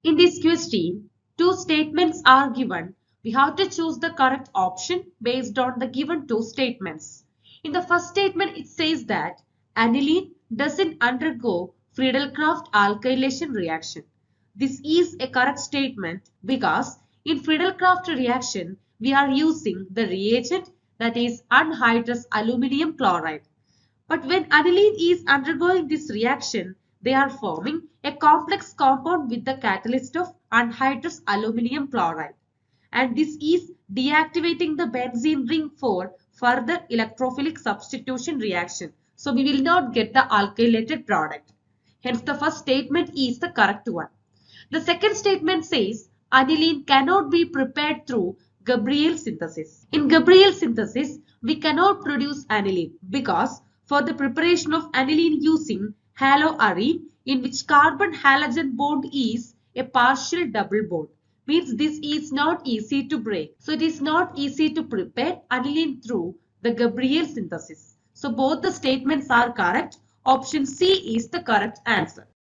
In this question, two statements are given. We have to choose the correct option based on the given two statements. In the first statement, it says that aniline doesn't undergo Friedel-Crafts alkylation reaction. This is a correct statement because in Friedel-Crafts reaction, we are using the reagent that is anhydrous aluminium chloride. But when aniline is undergoing this reaction, they are forming a complex compound with the catalyst of anhydrous aluminium chloride. And this is deactivating the benzene ring for further electrophilic substitution reaction. So we will not get the alkylated product. Hence the first statement is the correct one. The second statement says aniline cannot be prepared through Gabriel synthesis. In Gabriel synthesis, we cannot produce aniline because for the preparation of aniline using haloarine, in which carbon halogen bond is a partial double bond, means this is not easy to break. So it is not easy to prepare aniline through the Gabriel synthesis. So both the statements are correct. Option C is the correct answer.